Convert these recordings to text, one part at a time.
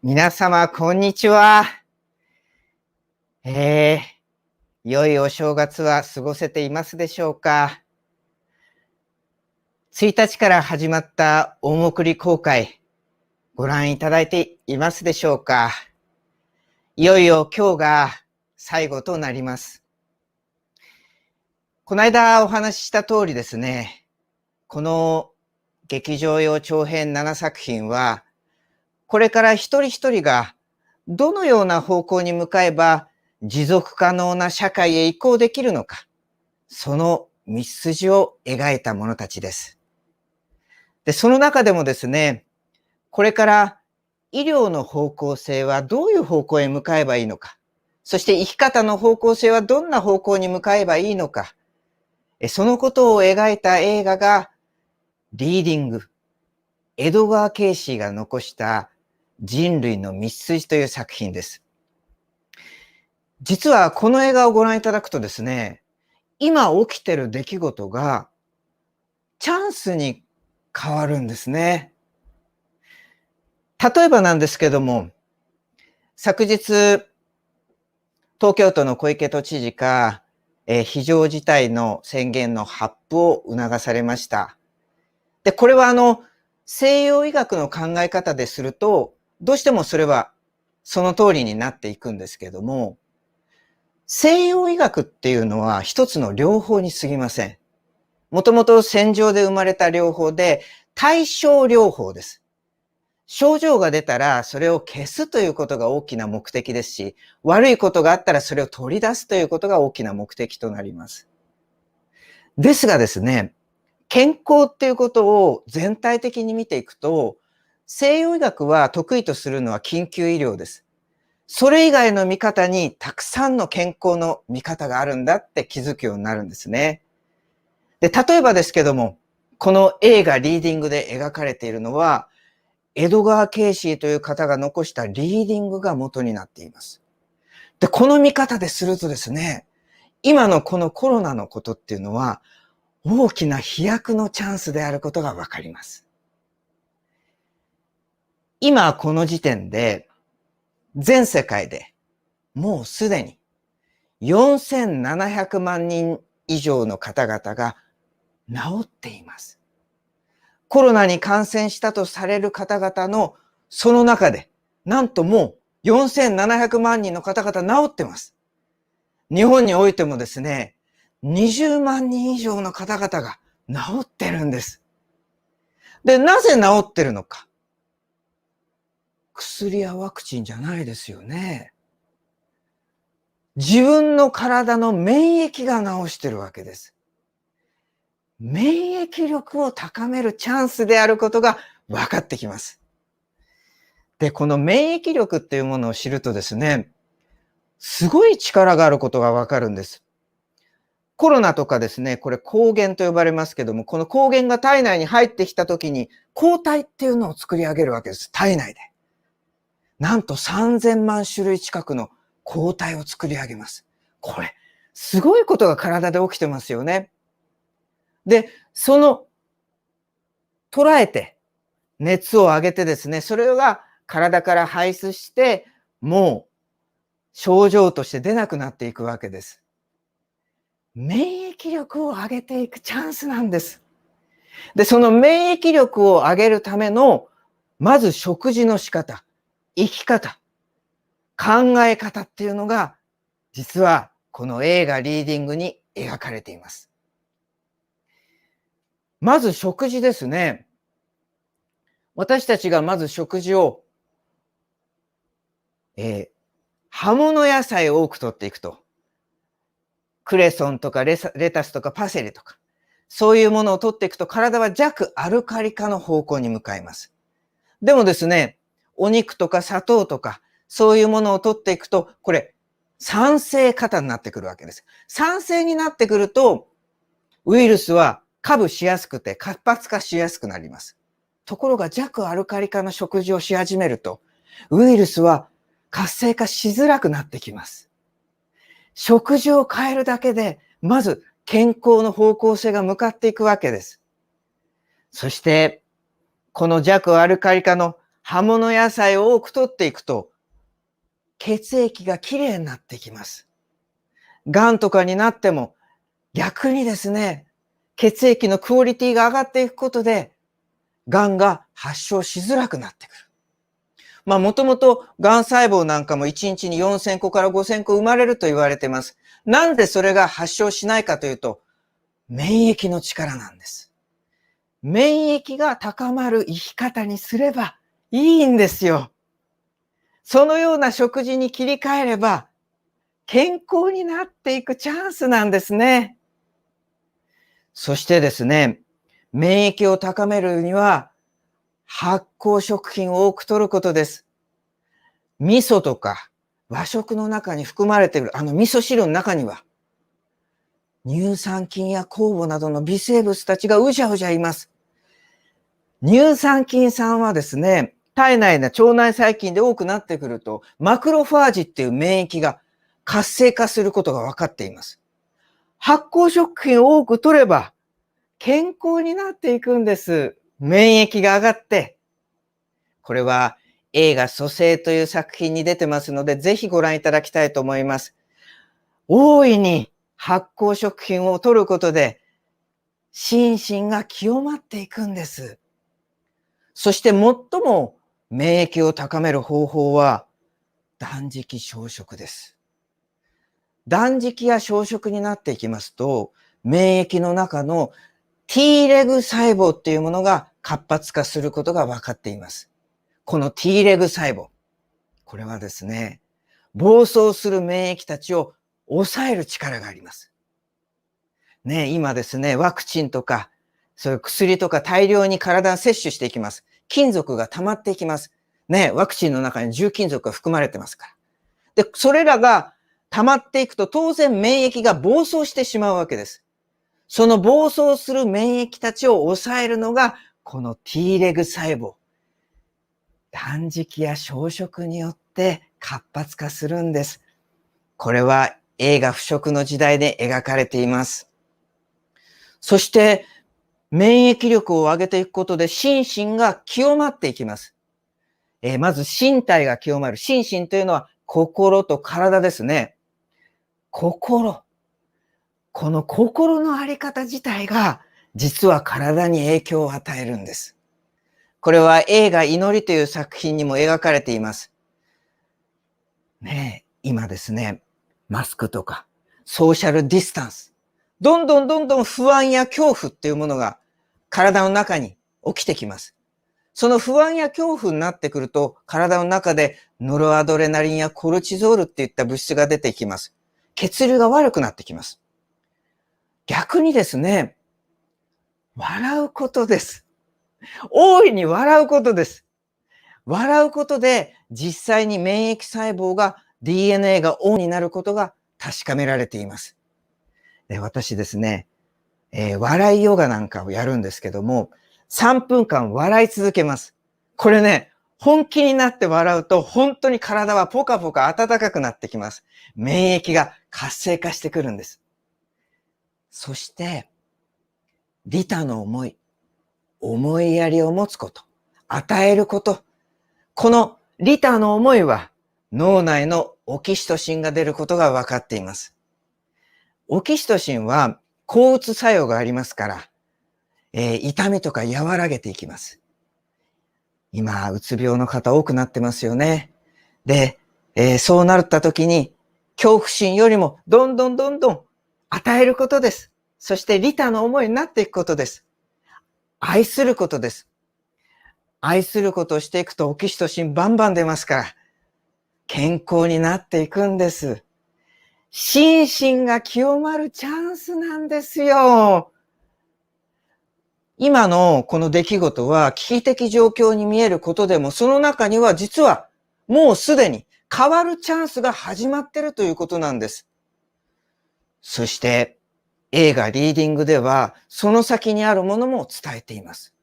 皆様、こんにちは。良いお正月は過ごせていますでしょうか。1日から始まった大送り公開、ご覧いただいていますでしょうか。いよいよ今日が最後となります。この間お話しした通りですね、この劇場用長編7作品は、これから一人一人がどのような方向に向かえば持続可能な社会へ移行できるのか、その道筋を描いたものたちです。で、その中でもですね、これから医療の方向性はどういう方向へ向かえばいいのか、そして生き方の方向性はどんな方向に向かえばいいのか、そのことを描いた映画がリーディング、エドガー・ケイシーが残した人類の道筋という作品です。実はこの映画をご覧いただくとですね、今起きてる出来事がチャンスに変わるんですね。例えばなんですけども、昨日、東京都の小池都知事が、非常事態の宣言の発布を促されました。で、これは西洋医学の考え方ですると、どうしてもそれはその通りになっていくんですけども、西洋医学っていうのは一つの療法に過ぎません。もともと戦場で生まれた療法で、対症療法です。症状が出たらそれを消すということが大きな目的ですし、悪いことがあったらそれを取り出すということが大きな目的となります。ですがですね、健康っていうことを全体的に見ていくと、西洋医学は得意とするのは緊急医療です。それ以外の見方にたくさんの健康の見方があるんだって気づくようになるんですね。で、例えばですけども、この映画リーディングで描かれているのは、エドガー・ケイシーという方が残したリーディングが元になっています。で、この見方でするとですね、今のこのコロナのことっていうのは、大きな飛躍のチャンスであることがわかります。今この時点で、全世界でもうすでに4700万人以上の方々が治っています。コロナに感染したとされる方々のその中で、なんともう4700万人の方々治ってます。日本においてもですね、20万人以上の方々が治ってるんです。で、なぜ治ってるのか。薬やワクチンじゃないですよね。自分の体の免疫が治してるわけです。免疫力を高めるチャンスであることが分かってきます。で、この免疫力っていうものを知るとですね、すごい力があることがわかるんです。コロナとかですね、これ抗原と呼ばれますけども、この抗原が体内に入ってきたときに、抗体っていうのを作り上げるわけです。体内で。なんと3000万種類近くの抗体を作り上げます。これ、すごいことが体で起きてますよね。で、捉えて、熱を上げてですね、それが体から排出して、もう症状として出なくなっていくわけです。免疫力を上げていくチャンスなんです。で、その免疫力を上げるための、まず食事の仕方、生き方、考え方っていうのが、実はこの映画リーディングに描かれています。まず食事ですね。私たちがまず食事を、葉物野菜を多く摂っていくと。クレソンとかレタスとかパセリとか、そういうものを取っていくと体は弱アルカリ化の方向に向かいます。でもですね、お肉とか砂糖とか、そういうものを取っていくと、これ、酸性型になってくるわけです。酸性になってくると、ウイルスは過分しやすくて活発化しやすくなります。ところが弱アルカリ化の食事をし始めると、ウイルスは活性化しづらくなってきます。食事を変えるだけで、まず健康の方向性が向かっていくわけです。そして、この弱アルカリ化の葉物野菜を多く摂っていくと、血液がきれいになってきます。がんとかになっても、逆にですね、血液のクオリティが上がっていくことで、がんが発症しづらくなってくる。もともとがん細胞なんかも1日に4000個から5000個生まれると言われています。なんでそれが発症しないかというと、免疫の力なんです。免疫が高まる生き方にすればいいんですよ。そのような食事に切り替えれば、健康になっていくチャンスなんですね。そしてですね、免疫を高めるには、発酵食品を多く摂ることです。味噌とか和食の中に含まれている味噌汁の中には、乳酸菌や酵母などの微生物たちがうじゃうじゃいます。乳酸菌酸はですね、体内の腸内細菌で多くなってくると、マクロファージっていう免疫が活性化することが分かっています。発酵食品を多く摂れば、健康になっていくんです。免疫が上がって。これは映画蘇生という作品に出てますので、ぜひご覧いただきたいと思います。大いに発酵食品を摂ることで、心身が清まっていくんです。そして最も免疫を高める方法は、断食小食です。断食や小食になっていきますと、免疫の中の T レグ細胞っていうものが活発化することが分かっています。この T レグ細胞。これはですね、暴走する免疫たちを抑える力があります。今ですね、ワクチンとか、そういう薬とか大量に体に摂取していきます。金属が溜まっていきます。ワクチンの中に重金属が含まれてますから。で、それらが溜まっていくと当然免疫が暴走してしまうわけです。その暴走する免疫たちを抑えるのが、この T レグ細胞。断食や小食によって活発化するんです。これは映画腐食の時代で描かれています。そして、免疫力を上げていくことで心身が清まっていきます。まず身体が清まる。心身というのは心と体ですね。心。この心のあり方自体が実は体に影響を与えるんです。これは映画祈りという作品にも描かれています。今ですね、マスクとかソーシャルディスタンス。どんどん不安や恐怖っていうものが体の中に起きてきます。その不安や恐怖になってくると、体の中でノロアドレナリンやコルチゾールっていった物質が出てきます。血流が悪くなってきます。逆にですね、笑うことです。大いに笑うことです。笑うことで実際に免疫細胞が DNA がオンになることが確かめられています。で、私ですね、笑いヨガなんかをやるんですけども、3分間笑い続けます。これね、本気になって笑うと本当に体はポカポカ暖かくなってきます。免疫が活性化してくるんです。そして、利他の思い、思いやりを持つこと、与えること。この利他の思いは脳内のオキシトシンが出ることが分かっています。オキシトシンは抗うつ作用がありますから、痛みとか和らげていきます。今、うつ病の方多くなってますよね。で、そうなった時に恐怖心よりもどんどん与えることです。そして利他の思いになっていくことです。愛することです。愛することをしていくとオキシトシンバンバン出ますから、健康になっていくんです。心身が清まるチャンスなんですよ。今のこの出来事は危機的状況に見えることでも、その中には実はもうすでに変わるチャンスが始まっているということなんです。そして映画リーディングではその先にあるものも伝えています。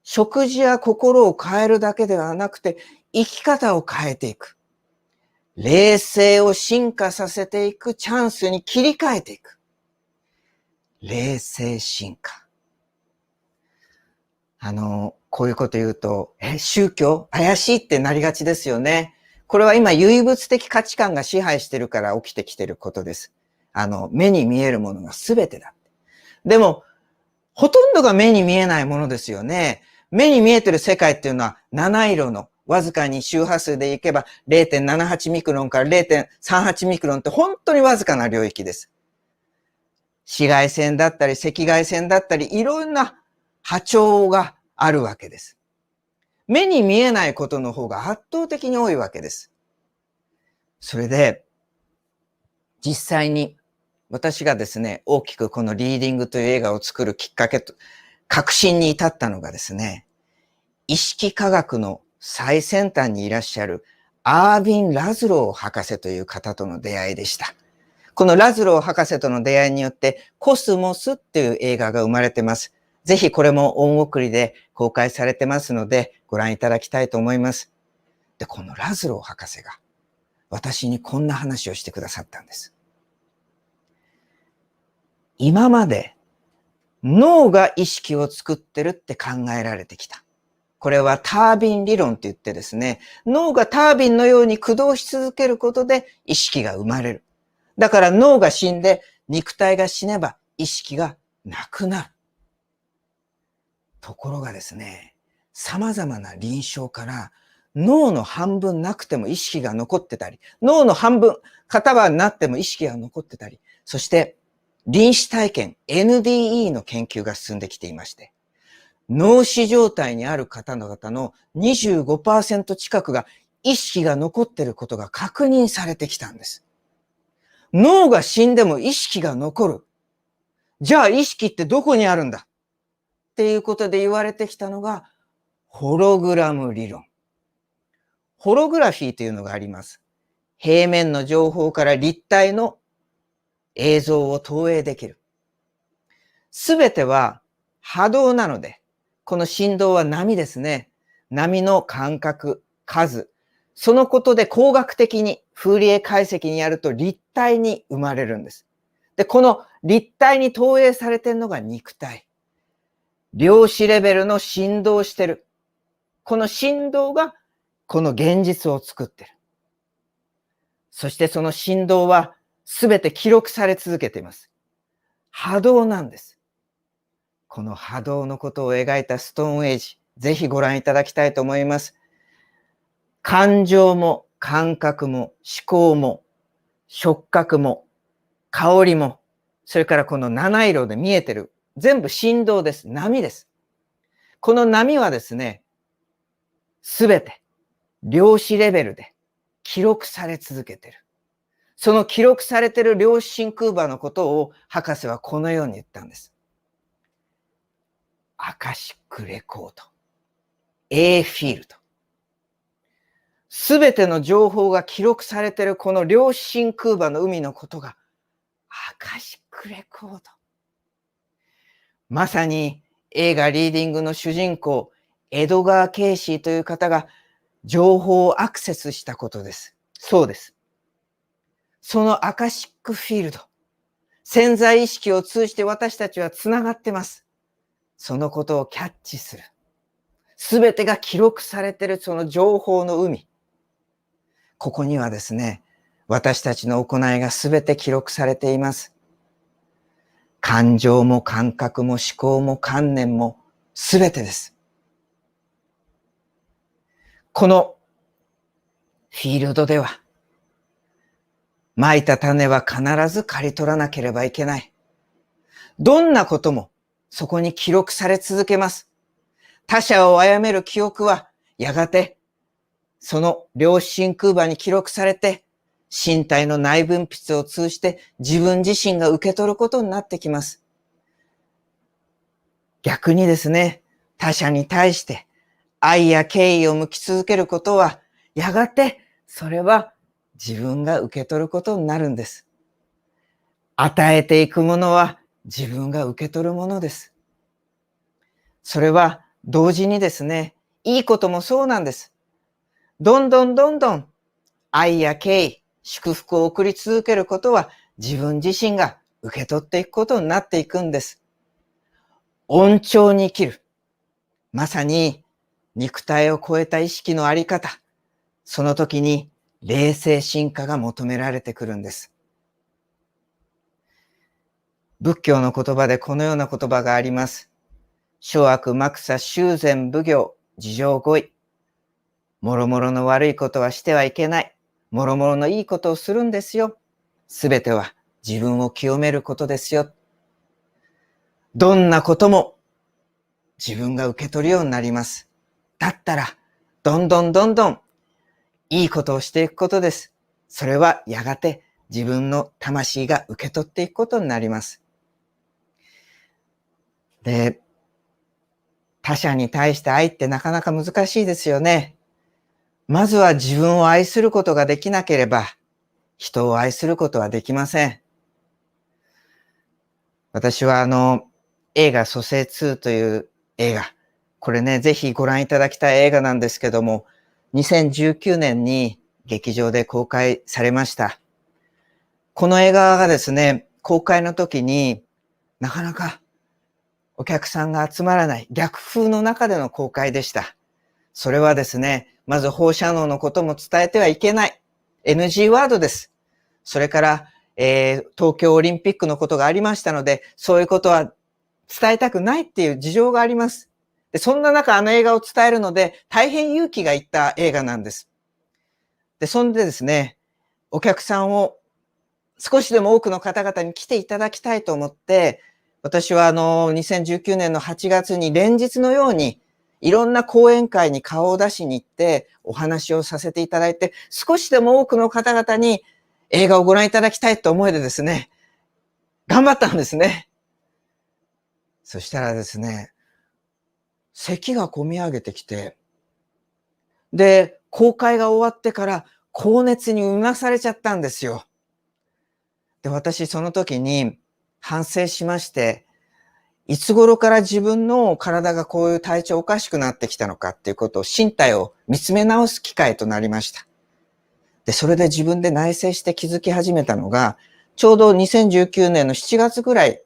食事や心を変えるだけではなくて、生き方を変えていく。冷静を進化させていくチャンスに切り替えていく。冷静進化。こういうこと言うと、宗教怪しいってなりがちですよね。これは今唯物的価値観が支配してるから起きてきてることです。目に見えるものが全てだ。でも、ほとんどが目に見えないものですよね。目に見えてる世界っていうのは七色のわずかに周波数でいけば 0.78 ミクロンから 0.38 ミクロンって本当にわずかな領域です。紫外線だったり赤外線だったりいろんな波長があるわけです。目に見えないことの方が圧倒的に多いわけです。それで実際に私がですね、大きくこのリーディングという映画を作るきっかけと、確信に至ったのがですね、意識科学の最先端にいらっしゃるアービン・ラズロー博士という方との出会いでした。このラズロー博士との出会いによってコスモスっていう映画が生まれてます。ぜひこれも恩送りで公開されてますのでご覧いただきたいと思います。で、このラズロー博士が私にこんな話をしてくださったんです。今まで脳が意識を作ってるって考えられてきた。これはタービン理論って言ってですね、脳がタービンのように駆動し続けることで意識が生まれる。だから脳が死んで肉体が死ねば意識がなくなる。ところがですね、様々な臨床から脳の半分なくても意識が残ってたり、脳の半分片側になっても意識が残ってたり、そして臨死体験 NDE の研究が進んできていまして、脳死状態にある方々の 25% 近くが意識が残っていることが確認されてきたんです。脳が死んでも意識が残る。じゃあ意識ってどこにあるんだっていうことで言われてきたのがホログラム理論。ホログラフィーというのがあります。平面の情報から立体の映像を投影できる。すべては波動なので、この振動は波ですね。波の間隔、数。そのことで工学的にフーリエ解析にやると立体に生まれるんです。で、この立体に投影されているのが肉体。量子レベルの振動をしてる。この振動がこの現実を作ってる。そしてその振動はすべて記録され続けています。波動なんです。この波動のことを描いたストーンエイジ、ぜひご覧いただきたいと思います。感情も感覚も思考も触覚も香りも、それからこの七色で見えてる、全部振動です。波です。この波はですね、すべて量子レベルで記録され続けている。その記録されている量子真空場のことを博士はこのように言ったんです。アカシックレコード。A フィールド。すべての情報が記録されているこの量子真空場の海のことがアカシックレコード。まさに映画リーディングの主人公、エドガー・ケイシーという方が情報をアクセスしたことです。そうです。そのアカシックフィールド、潜在意識を通じて私たちはつながってます。そのことをキャッチする。すべてが記録されているその情報の海。ここにはですね、私たちの行いがすべて記録されています。感情も感覚も思考も観念もすべてです。このフィールドでは、蒔いた種は必ず刈り取らなければいけない。どんなこともそこに記録され続けます。他者を殺める記憶はやがてその量子真空場に記録されて身体の内分泌を通じて自分自身が受け取ることになってきます。逆にですね、他者に対して愛や敬意を向き続けることはやがてそれは自分が受け取ることになるんです。与えていくものは自分が受け取るものです。それは同時にですね、いいこともそうなんです。どんどん愛や敬意、祝福を送り続けることは自分自身が受け取っていくことになっていくんです。恩寵に生きる。まさに肉体を超えた意識のあり方、その時に霊性進化が求められてくるんです。仏教の言葉でこのような言葉があります。諸悪莫作修善奉行自浄語彙。もろもろの悪いことはしてはいけない。もろもろのいいことをするんですよ。すべては自分を清めることですよ。どんなことも自分が受け取るようになります。だったら、どんどんいいことをしていくことです。それはやがて自分の魂が受け取っていくことになります。で、他者に対して愛ってなかなか難しいですよね。まずは自分を愛することができなければ、人を愛することはできません。私は映画蘇生2という映画、これね、ぜひご覧いただきたい映画なんですけども、2019年に劇場で公開されました。この映画がですね、公開の時になかなかお客さんが集まらない逆風の中での公開でした。それはですね、まず放射能のことも伝えてはいけない。NG ワードです。それから、東京オリンピックのことがありましたので、そういうことは伝えたくないっていう事情があります。で、そんな中あの映画を伝えるので、大変勇気がいった映画なんです。で、そんでですね、お客さんを少しでも多くの方々に来ていただきたいと思って、私は2019年の8月に連日のようにいろんな講演会に顔を出しに行ってお話をさせていただいて、少しでも多くの方々に映画をご覧いただきたいと思いでですね、頑張ったんですね。そしたらですね、咳がこみ上げてきて、で、公開が終わってから高熱にうなされちゃったんですよ。で、私その時に反省しまして、いつ頃から自分の体がこういう体調おかしくなってきたのかっていうことを身体を見つめ直す機会となりました。で、それで自分で内省して気づき始めたのが、ちょうど2019年の7月ぐらい、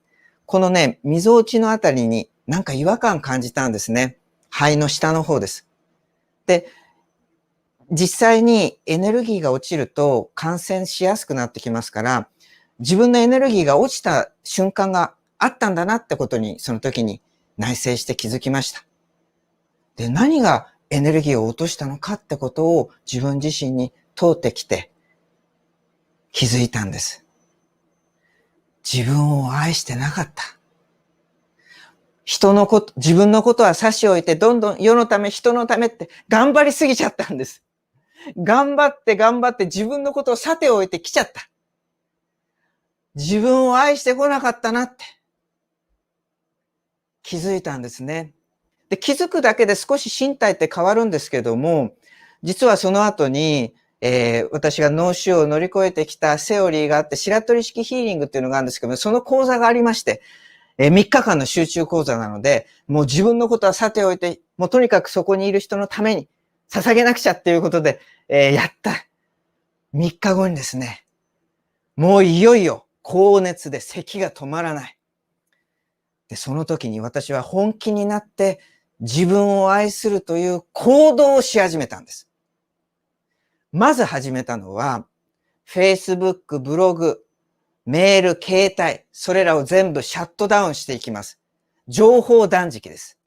このね、溝落ちのあたりになんか違和感感じたんですね。肺の下の方です。で、実際にエネルギーが落ちると感染しやすくなってきますから、自分のエネルギーが落ちた瞬間があったんだなってことに、その時に内省して気づきました。で、何がエネルギーを落としたのかってことを自分自身に問うてきて気づいたんです。自分を愛してなかった。人のこと、自分のことは差し置いてどんどん世のため人のためって頑張りすぎちゃったんです。頑張って自分のことをさておいてきちゃった。自分を愛してこなかったなって気づいたんですね。で、気づくだけで少し身体って変わるんですけども、実はその後に、私が脳腫瘍を乗り越えてきたセオリーがあって、白鳥式ヒーリングっていうのがあるんですけども、その講座がありまして、3日間の集中講座なので、もう自分のことはさておいて、もうとにかくそこにいる人のために捧げなくちゃっていうことで、やった3日後にですね、もういよいよ高熱で咳が止まらない。で、その時に私は本気になって自分を愛するという行動をし始めたんです。まず始めたのは、Facebook、ブログ、メール、携帯、それらを全部シャットダウンしていきます。情報断食です。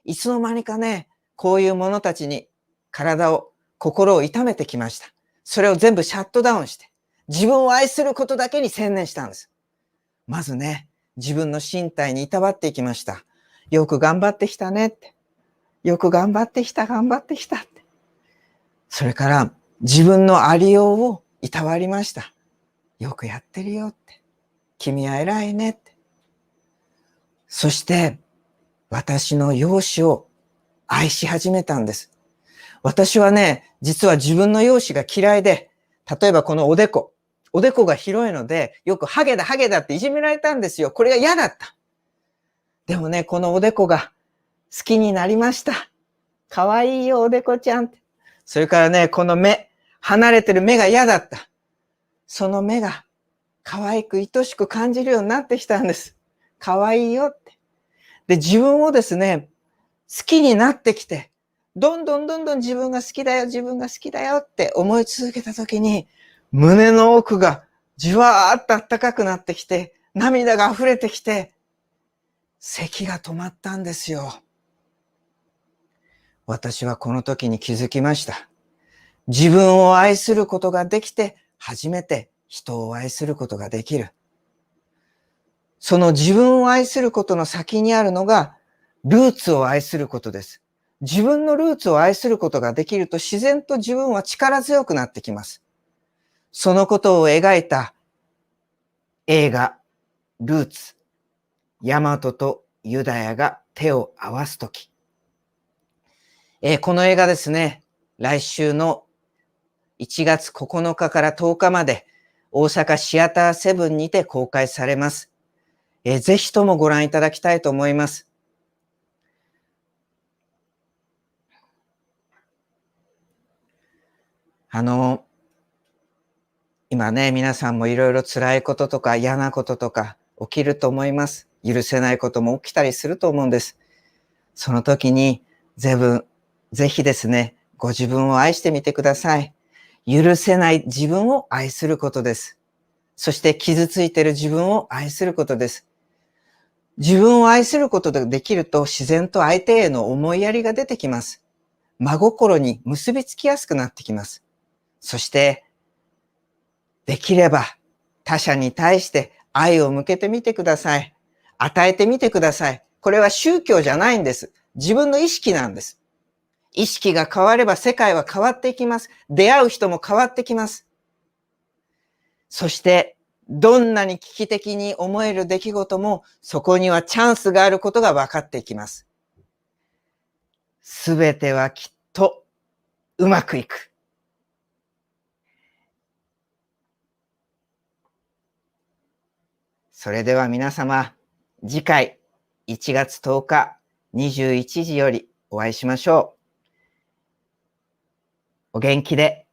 いつの間にかね、こういうものたちに体を、心を痛めてきました。それを全部シャットダウンして、自分を愛することだけに専念したんです。まずね、自分の身体にいたわっていきました。よく頑張ってきたねって。よく頑張ってきたって。それから自分のありようをいたわりました。よくやってるよって。君は偉いねって。そして私の容姿を愛し始めたんです。私はね、実は自分の容姿が嫌いで、例えばこのおでこが広いので、よくハゲだっていじめられたんですよ。これが嫌だった。でもね、このおでこが好きになりました。かわいいよ、おでこちゃんって。それからね、この目、離れてる目が嫌だった。その目が可愛く愛しく感じるようになってきたんです。かわいいよって。で、自分をですね、好きになってきて、どんどん自分が好きだよ、自分が好きだよって思い続けたときに、胸の奥がじわーっとあったかくなってきて、涙が溢れてきて、咳が止まったんですよ。私はこの時に気づきました。自分を愛することができて、初めて人を愛することができる。その自分を愛することの先にあるのが、ルーツを愛することです。自分のルーツを愛することができると自然と自分は力強くなってきます。そのことを描いた映画、ルーツ、ヤマトとユダヤが手を合わすとき。この映画ですね、来週の1月9日から10日まで大阪シアターセブンにて公開されます。ぜひともご覧いただきたいと思います。今ね、皆さんもいろいろ辛いこととか嫌なこととか起きると思います。許せないことも起きたりすると思うんです。その時にぜひですね、ご自分を愛してみてください。許せない自分を愛することです。そして傷ついている自分を愛することです。自分を愛することができると自然と相手への思いやりが出てきます。真心に結びつきやすくなってきます。そしてできれば他者に対して愛を向けてみてください。与えてみてください。これは宗教じゃないんです。自分の意識なんです。意識が変われば世界は変わっていきます。出会う人も変わってきます。そしてどんなに危機的に思える出来事もそこにはチャンスがあることが分かっていきます。すべてはきっとうまくいく。それでは皆様、次回1月10日21時よりお会いしましょう。お元気で。